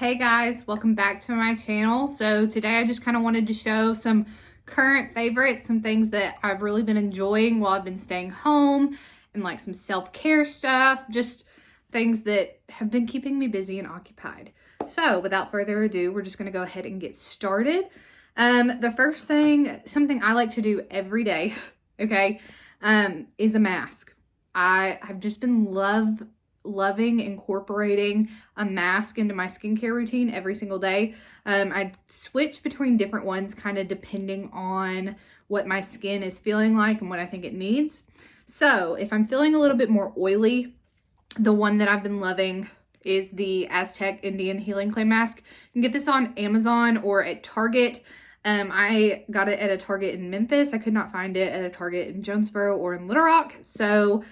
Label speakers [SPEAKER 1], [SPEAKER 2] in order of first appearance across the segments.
[SPEAKER 1] Hey guys, welcome back to my channel. So today I just kind of wanted to show some current favorites, some things that I've really been enjoying while I've been staying home, and like some self-care stuff, just things that have been keeping me busy and occupied. So without further ado, we're just going to go ahead and get started. The first thing, something I like to do every day, okay, is a mask. I've just been loving incorporating a mask into my skincare routine every single day. I switch between different ones kind of depending on what my skin is feeling like and what I think it needs. So if I'm feeling a little bit more oily, the one that I've been loving is the Aztec Indian Healing Clay Mask. You can get this on Amazon or at Target. I got it at a Target in Memphis. I could not find it at a Target in Jonesboro or in Little Rock. So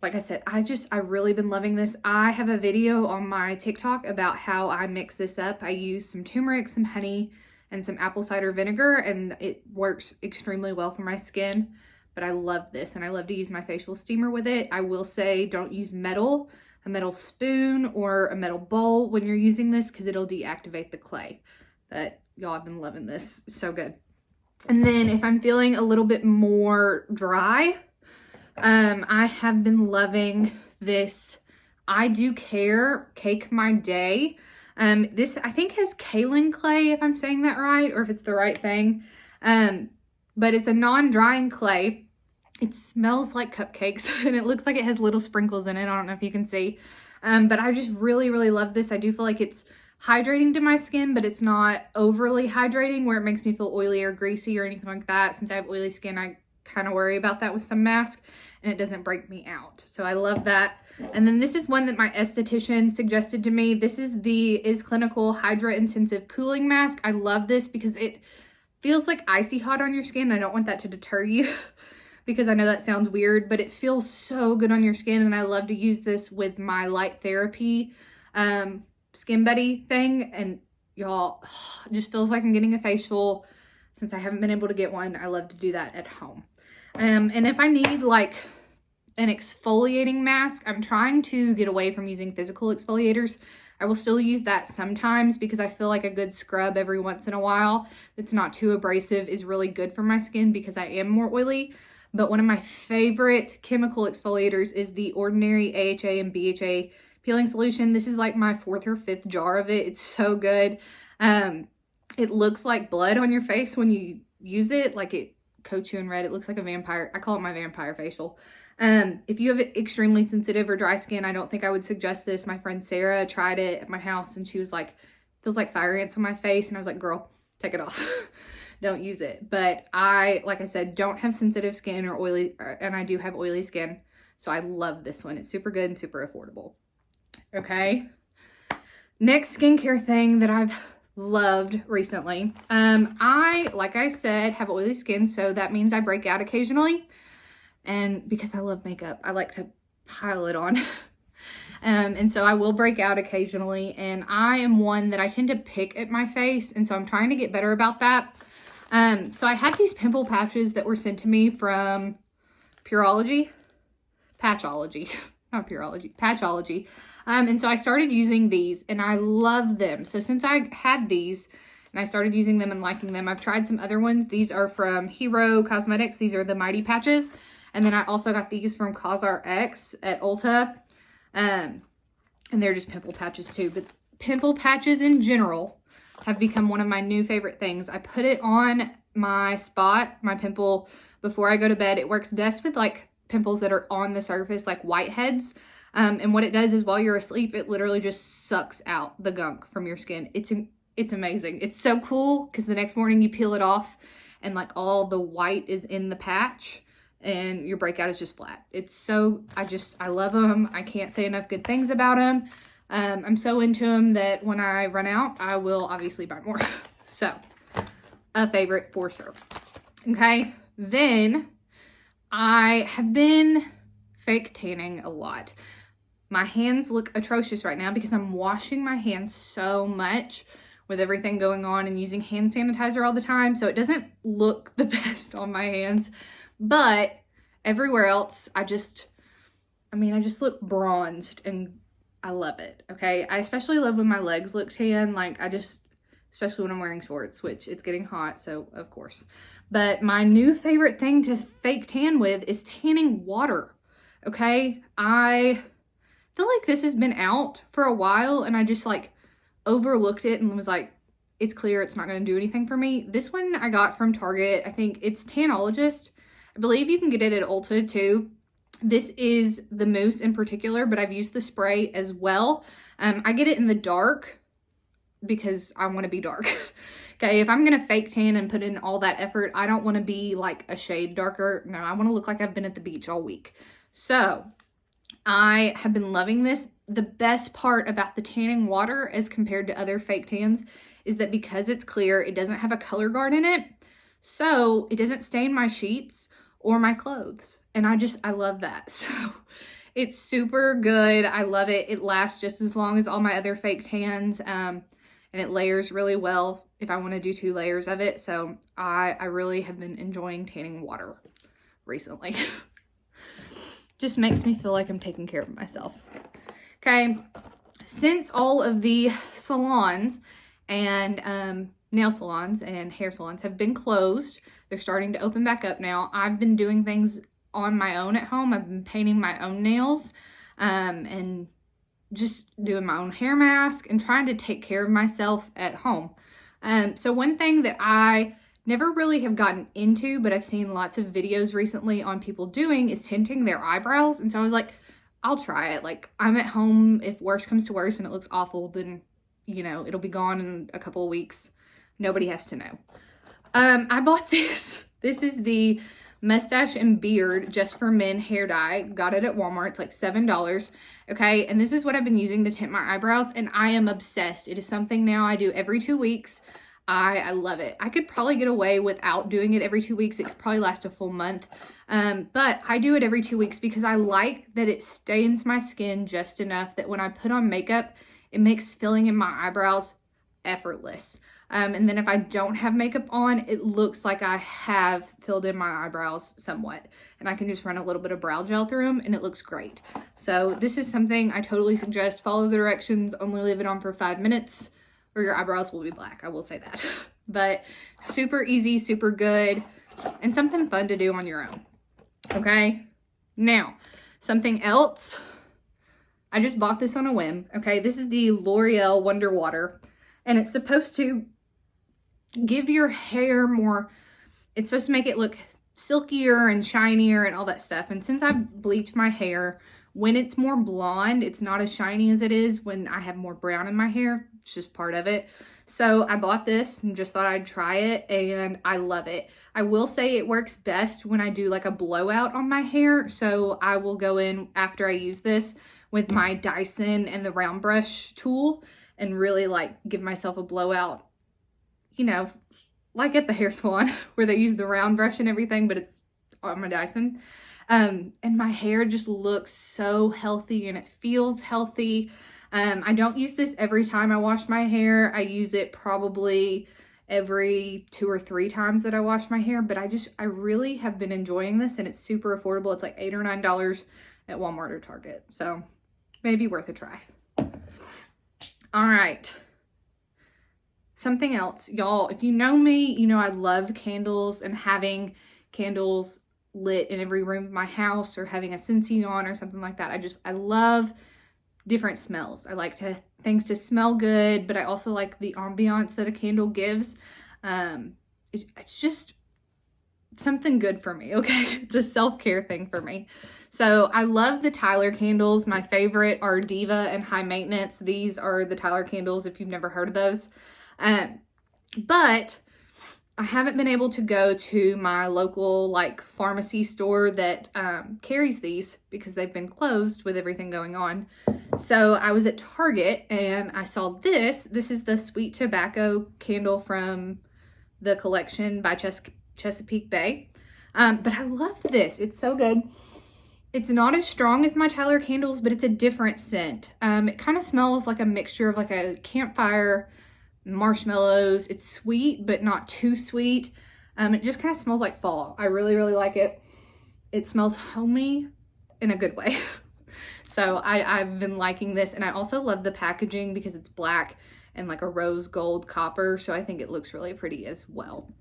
[SPEAKER 1] like I said, I've really been loving this. I have a video on my TikTok about how I mix this up. I use some turmeric, some honey, and some apple cider vinegar, and it works extremely well for my skin. But I love this, and I love to use my facial steamer with it. I will say don't use a metal spoon or a metal bowl when you're using this because it'll deactivate the clay. But y'all, I've been loving this. It's so good. And then if I'm feeling a little bit more dry, I have been loving this I Do Care Cake My Day. This I think has kaolin clay, if I'm saying that right, or if it's the right thing. But it's a non-drying clay. It smells like cupcakes and it looks like it has little sprinkles in it. I don't know if you can see. But I just really love this. I do feel like it's hydrating to my skin, but it's not overly hydrating where it makes me feel oily or greasy or anything like that. Since I have oily skin, I kind of worry about that with some masks, and it doesn't break me out. So I love that. And then this is one that my esthetician suggested to me. This is the Is Clinical Hydra Intensive Cooling Mask. I love this because it feels like icy hot on your skin. I don't want that to deter you because I know that sounds weird, but it feels so good on your skin. And I love to use this with my light therapy Skin Buddy thing. And y'all, it just feels like I'm getting a facial. Since I haven't been able to get one, I love to do that at home. And if I need like an exfoliating mask, I'm trying to get away from using physical exfoliators. I will still use that sometimes because I feel like a good scrub every once in a while that's not too abrasive is really good for my skin because I am more oily. But one of my favorite chemical exfoliators is the Ordinary AHA and BHA peeling solution. This is like my 4th or 5th jar of it. It's so good. It looks like blood on your face when you use it. Like it coats you in red. It looks like a vampire. I call it my vampire facial. If you have extremely sensitive or dry skin, I don't think I would suggest this. My friend Sarah tried it at my house and she was like, feels like fire ants on my face. And I was like, girl, take it off. Don't use it. But like I said, don't have sensitive skin or oily, and I do have oily skin. So I love this one. It's super good and super affordable. Okay. Next skincare thing that I've loved recently. Like I said, have oily skin, so that means I break out occasionally. And because I love makeup, I like to pile it on. And so I will break out occasionally, and I am one that I tend to pick at my face, and so I'm trying to get better about that. So I had these pimple patches that were sent to me from Patchology, not Purology, Patchology. And so I started using these and I love them. So since I had these and I started using them and liking them, I've tried some other ones. These are from Hero Cosmetics. These are the Mighty Patches. And then I also got these from CosRX at Ulta. And they're just pimple patches too. But pimple patches in general have become one of my new favorite things. I put it on my spot, my pimple, before I go to bed. It works best with like pimples that are on the surface, like whiteheads. And what it does is while you're asleep, it literally just sucks out the gunk from your skin. It's amazing. It's so cool because the next morning you peel it off and like all the white is in the patch and your breakout is just flat. I love them. I can't say enough good things about them. I'm so into them that when I run out, I will obviously buy more. So a favorite for sure. Okay. Then I have been fake tanning a lot. My hands look atrocious right now because I'm washing my hands so much with everything going on and using hand sanitizer all the time. So it doesn't look the best on my hands, but everywhere else, I just look bronzed and I love it, okay? I especially love when my legs look tan. Like, especially when I'm wearing shorts, which it's getting hot, so of course. But my new favorite thing to fake tan with is tanning water, okay? I feel like this has been out for a while, and I just like overlooked it and was like, it's clear, it's not going to do anything for me. This one I got from Target. I think it's Tanologist. I believe you can get it at Ulta too. This is the mousse in particular, but I've used the spray as well. I get it in the dark because I want to be dark. Okay, if I'm going to fake tan and put in all that effort, I don't want to be like a shade darker. No, I want to look like I've been at the beach all week. So I have been loving this. The best part about the tanning water as compared to other fake tans is that because it's clear, it doesn't have a color guard in it. So it doesn't stain my sheets or my clothes. And I love that. So it's super good. I love it. It lasts just as long as all my other fake tans. And it layers really well if I want to do 2 layers of it. So I really have been enjoying tanning water recently. Just makes me feel like I'm taking care of myself. Okay, since all of the salons and nail salons and hair salons have been closed, they're starting to open back up now. I've been doing things on my own at home. I've been painting my own nails and just doing my own hair mask and trying to take care of myself at home. So one thing that I never really have gotten into, but I've seen lots of videos recently on people doing, is tinting their eyebrows. And so I was like, I'll try it. Like, I'm at home. If worse comes to worse and it looks awful, then, you know, it'll be gone in a couple of weeks. Nobody has to know. I bought this. This is the Mustache and Beard Just for Men hair dye. Got it at Walmart. It's like $7. Okay, and this is what I've been using to tint my eyebrows, and I am obsessed. It is something now I do every 2 weeks. I love it. I could probably get away without doing it every 2 weeks. It could probably last a full month. But I do it every 2 weeks because I like that it stains my skin just enough that when I put on makeup, it makes filling in my eyebrows effortless. And then if I don't have makeup on, it looks like I have filled in my eyebrows somewhat. And I can just run a little bit of brow gel through them and it looks great. So this is something I totally suggest. Follow the directions, only leave it on for 5 minutes or your eyebrows will be black. I will say that. But super easy, super good, and something fun to do on your own. Okay? Now, something else. I just bought this on a whim. Okay? This is the L'Oreal Wonder Water. And it's supposed to give your hair more, it's supposed to make it look silkier and shinier and all that stuff. And since I've bleached my hair, when it's more blonde, it's not as shiny as it is when I have more brown in my hair. It's just part of it. So I bought this and just thought I'd try it, and I love it. I will say it works best when I do like a blowout on my hair. So I will go in after I use this with my Dyson and the round brush tool and really like give myself a blowout, you know, like at the hair salon where they use the round brush and everything, but it's on my Dyson. And my hair just looks so healthy and it feels healthy. I don't use this every time I wash my hair. I use it probably every 2 or 3 times that I wash my hair, but I really have been enjoying this, and it's super affordable. It's like $8 or $9 at Walmart or Target. So maybe worth a try. All right. Something else, y'all, if you know me, you know I love candles and having candles lit in every room of my house or having a Scentsy on or something like that. I love different smells. I like things to smell good, but I also like the ambiance that a candle gives. It's just something good for me, okay? It's a self-care thing for me. So I love the Tyler candles. My favorite are Diva and High Maintenance. These are the Tyler candles if you've never heard of those. But I haven't been able to go to my local like pharmacy store that carries these because they've been closed with everything going on. So I was at Target and I saw this. This is the Sweet Tobacco candle from the collection by Chesapeake Bay. But I love this. It's so good. It's not as strong as my Tyler candles, but it's a different scent. It kind of smells like a mixture of like a campfire, marshmallows. It's sweet, but not too sweet. It just kind of smells like fall. I really, really like it. It smells homey in a good way. So I've been liking this, and I also love the packaging because it's black and like a rose gold copper. So I think it looks really pretty as well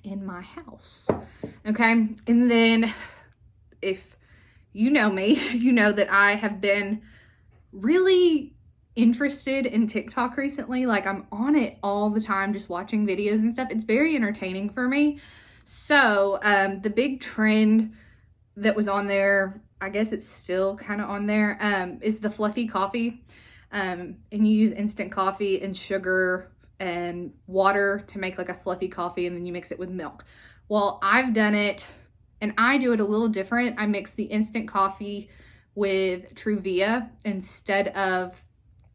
[SPEAKER 1] in my house. Okay, and then if you know me, you know that I have been really interested in TikTok recently. Like, I'm on it all the time, just watching videos and stuff. It's very entertaining for me. So the big trend that was on there, I guess it's still kind of on there, is the fluffy coffee. And you use instant coffee and sugar and water to make like a fluffy coffee, and then you mix it with milk. Well, I've done it, and I do it a little different. I mix the instant coffee with Truvia instead of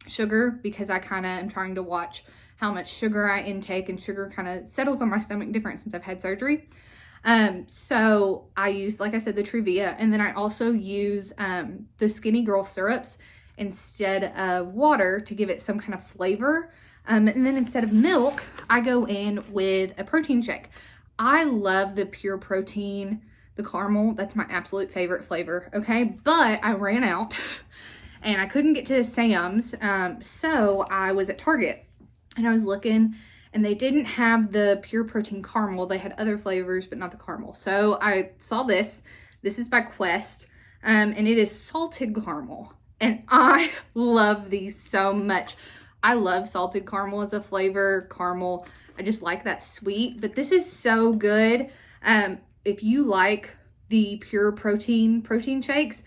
[SPEAKER 1] sugar, because I kind of am trying to watch how much sugar I intake, and sugar kind of settles on my stomach different since I've had surgery. So I use, like I said, the Truvia, and then I also use the Skinny Girl syrups instead of water to give it some kind of flavor. And then instead of milk, I go in with a protein shake. I love the Pure Protein, the caramel. That's my absolute favorite flavor, okay? But I ran out and I couldn't get to Sam's, so I was at Target and I was looking, and they didn't have the Pure Protein caramel. They had other flavors, but not the caramel. So I saw this. This is by Quest, and it is salted caramel. And I love these so much. I love salted caramel as a flavor. Caramel, I just like that sweet, but this is so good. If you like the Pure Protein shakes,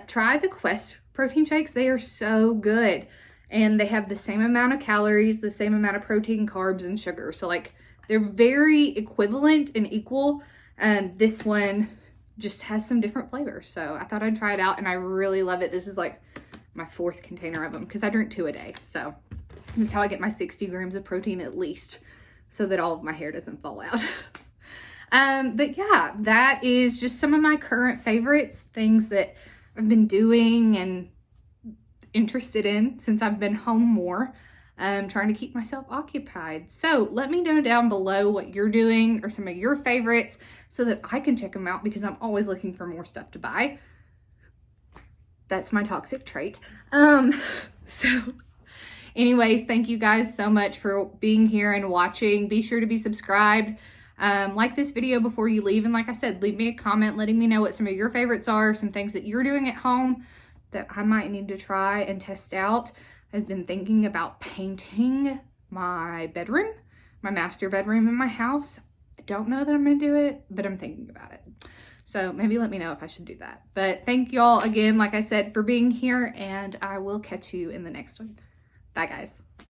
[SPEAKER 1] try the Quest protein shakes. They are so good. And they have the same amount of calories, the same amount of protein, carbs, and sugar. So like, they're very equivalent and equal. And this one just has some different flavors. So I thought I'd try it out, and I really love it. This is like my 4th container of them, because I drink 2 a day. So that's how I get my 60 grams of protein at least, so that all of my hair doesn't fall out. But yeah, that is just some of my current favorites, things that I've been doing and interested in since I've been home more, trying to keep myself occupied. So let me know down below what you're doing or some of your favorites, so that I can check them out, because I'm always looking for more stuff to buy. That's my toxic trait. So anyways, thank you guys so much for being here and watching. Be sure to be subscribed. Like this video before you leave, and like I said, leave me a comment letting me know what some of your favorites are, some things that you're doing at home that I might need to try and test out. I've been thinking about painting my bedroom, my master bedroom in my house. I don't know that I'm gonna do it, but I'm thinking about it. So maybe let me know if I should do that. But thank y'all again, like I said, for being here, and I will catch you in the next one. Bye guys.